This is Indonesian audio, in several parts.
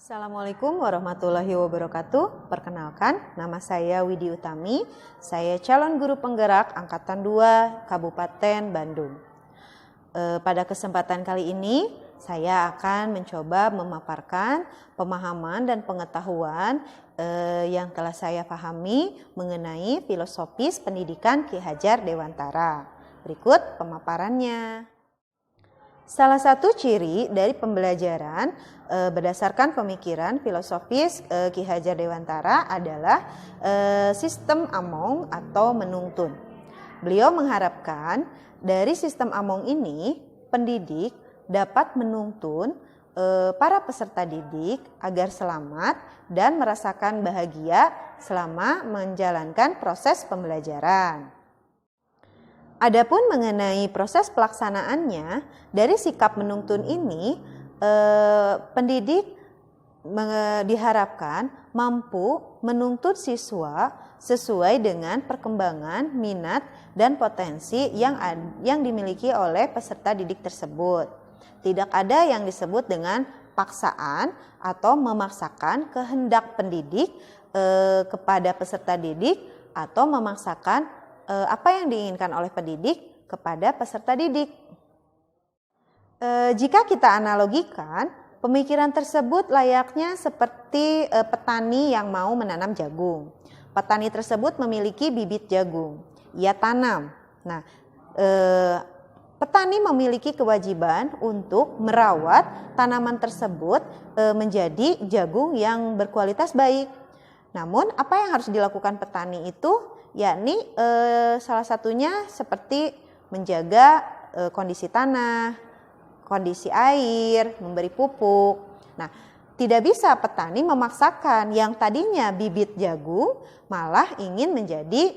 Assalamualaikum warahmatullahi wabarakatuh. Perkenalkan, nama saya Widi Utami. Saya calon guru penggerak Angkatan 2 Kabupaten Bandung. Pada kesempatan kali ini, saya akan mencoba memaparkan pemahaman dan pengetahuan yang telah saya pahami mengenai filosofis pendidikan Ki Hajar Dewantara. Berikut pemaparannya. Salah satu ciri dari pembelajaran berdasarkan pemikiran filosofis Ki Hajar Dewantara adalah sistem Among atau menuntun. Beliau mengharapkan dari sistem Among ini pendidik dapat menuntun para peserta didik agar selamat dan merasakan bahagia selama menjalankan proses pembelajaran. Adapun mengenai proses pelaksanaannya, dari sikap menuntun ini, pendidik diharapkan mampu menuntut siswa sesuai dengan perkembangan, minat, dan potensi yang dimiliki oleh peserta didik tersebut. Tidak ada yang disebut dengan paksaan atau memaksakan kehendak pendidik kepada peserta didik atau memaksakan apa yang diinginkan oleh pendidik kepada peserta didik. Jika kita analogikan, pemikiran tersebut layaknya seperti petani yang mau menanam jagung. Petani tersebut memiliki bibit jagung, ia tanam. Nah, petani memiliki kewajiban untuk merawat tanaman tersebut menjadi jagung yang berkualitas baik. Namun, apa yang harus dilakukan petani itu? Yakni salah satunya seperti menjaga kondisi tanah, kondisi air, memberi pupuk. Nah, tidak bisa petani memaksakan yang tadinya bibit jagung malah ingin menjadi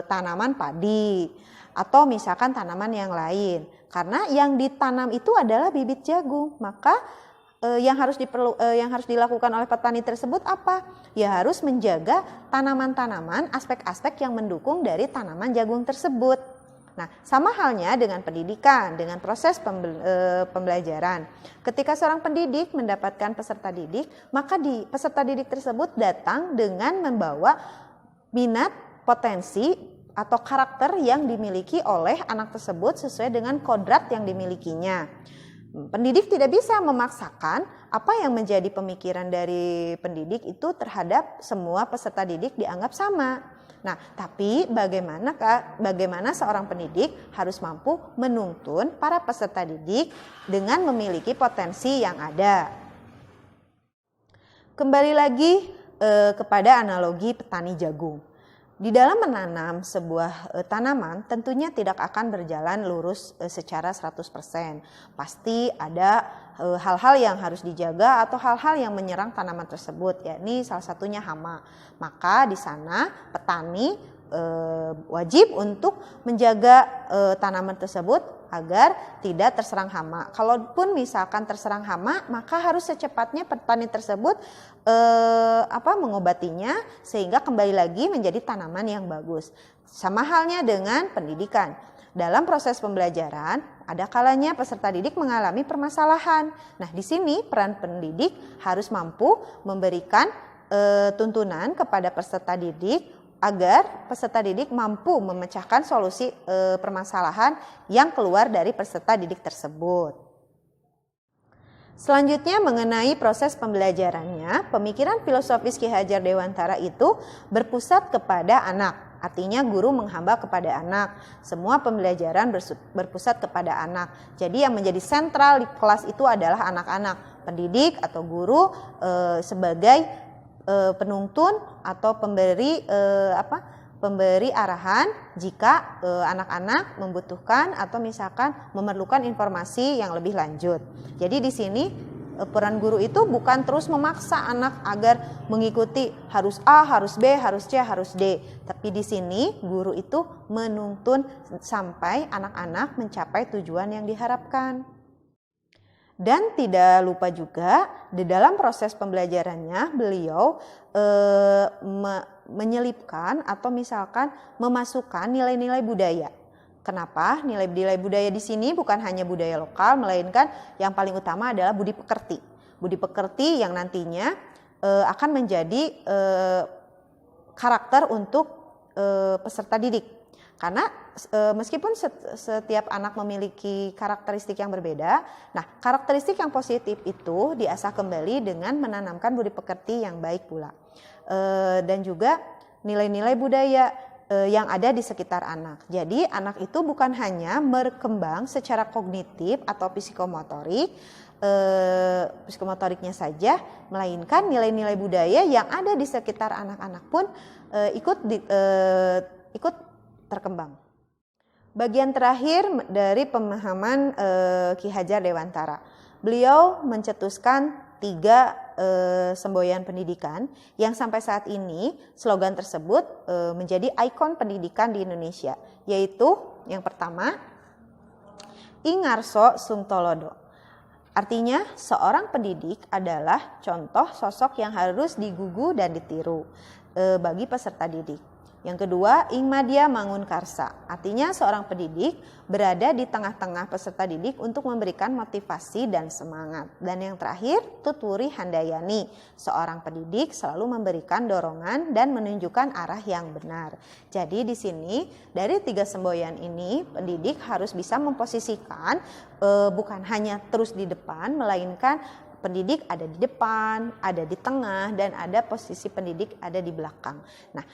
tanaman padi atau misalkan tanaman yang lain. Karena yang ditanam itu adalah bibit jagung, maka yang harus dilakukan oleh petani tersebut apa? Ya harus menjaga tanaman-tanaman, aspek-aspek yang mendukung dari tanaman jagung tersebut. Nah, sama halnya dengan pendidikan, dengan proses pembelajaran. Ketika seorang pendidik mendapatkan peserta didik, maka peserta didik tersebut datang dengan membawa minat, potensi, atau karakter yang dimiliki oleh anak tersebut sesuai dengan kodrat yang dimilikinya. Pendidik tidak bisa memaksakan apa yang menjadi pemikiran dari pendidik itu terhadap semua peserta didik dianggap sama. Nah, tapi bagaimana seorang pendidik harus mampu menuntun para peserta didik dengan memiliki potensi yang ada. Kembali lagi kepada analogi petani jagung. Di dalam menanam sebuah tanaman tentunya tidak akan berjalan lurus secara 100%. Pasti ada hal-hal yang harus dijaga atau hal-hal yang menyerang tanaman tersebut, yakni salah satunya hama. Maka di sana petani wajib untuk menjaga tanaman tersebut agar tidak terserang hama. Kalaupun misalkan terserang hama, maka harus secepatnya petani tersebut mengobatinya sehingga kembali lagi menjadi tanaman yang bagus. Sama halnya dengan pendidikan. Dalam proses pembelajaran, ada kalanya peserta didik mengalami permasalahan. Nah, di sini peran pendidik harus mampu memberikan tuntunan kepada peserta didik agar peserta didik mampu memecahkan solusi permasalahan yang keluar dari peserta didik tersebut. Selanjutnya mengenai proses pembelajarannya, pemikiran filosofis Ki Hajar Dewantara itu berpusat kepada anak. Artinya guru menghamba kepada anak. Semua pembelajaran berpusat kepada anak. Jadi yang menjadi sentral di kelas itu adalah anak-anak. Pendidik atau guru sebagai penuntun atau pemberi arahan jika anak-anak membutuhkan atau misalkan memerlukan informasi yang lebih lanjut. Jadi di sini peran guru itu bukan terus memaksa anak agar mengikuti harus A, harus B, harus C, harus D. Tapi di sini guru itu menuntun sampai anak-anak mencapai tujuan yang diharapkan. Dan tidak lupa juga di dalam proses pembelajarannya beliau menyelipkan atau misalkan memasukkan nilai-nilai budaya. Kenapa? Nilai-nilai budaya di sini bukan hanya budaya lokal, melainkan yang paling utama adalah budi pekerti. budi pekerti yang nantinya akan menjadi karakter untuk peserta didik. Karena meskipun setiap anak memiliki karakteristik yang berbeda, nah karakteristik yang positif itu diasah kembali dengan menanamkan budi pekerti yang baik pula. Dan juga nilai-nilai budaya yang ada di sekitar anak. Jadi anak itu bukan hanya berkembang secara kognitif atau psikomotoriknya saja, melainkan nilai-nilai budaya yang ada di sekitar anak-anak pun ikut terkembang. Bagian terakhir dari pemahaman Ki Hajar Dewantara. Beliau mencetuskan 3 semboyan pendidikan yang sampai saat ini slogan tersebut menjadi ikon pendidikan di Indonesia, yaitu yang pertama, Ingarso Sungtolodo. Artinya seorang pendidik adalah contoh sosok yang harus digugu dan ditiru bagi peserta didik. Yang kedua, Ing Madya Mangun Karsa. Artinya seorang pendidik berada di tengah-tengah peserta didik untuk memberikan motivasi dan semangat. Dan yang terakhir, Tutwuri Handayani. Seorang pendidik selalu memberikan dorongan dan menunjukkan arah yang benar. Jadi di sini dari 3 semboyan ini pendidik harus bisa memposisikan bukan hanya terus di depan, melainkan pendidik ada di depan, ada di tengah, dan ada posisi pendidik ada di belakang. Nah,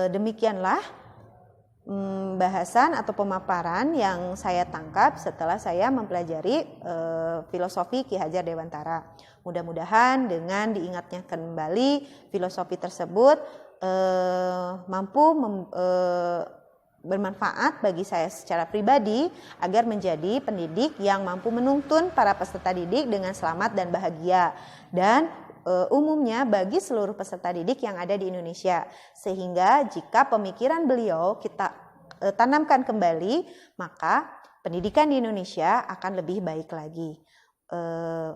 demikianlah bahasan atau pemaparan yang saya tangkap setelah saya mempelajari filosofi Ki Hajar Dewantara. Mudah-mudahan dengan diingatnya kembali filosofi tersebut mampu bermanfaat bagi saya secara pribadi agar menjadi pendidik yang mampu menuntun para peserta didik dengan selamat dan bahagia, dan umumnya bagi seluruh peserta didik yang ada di Indonesia, sehingga jika pemikiran beliau kita tanamkan kembali, maka pendidikan di Indonesia akan lebih baik lagi.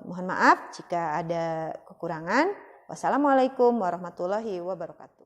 Mohon maaf jika ada kekurangan. Wassalamualaikum warahmatullahi wabarakatuh.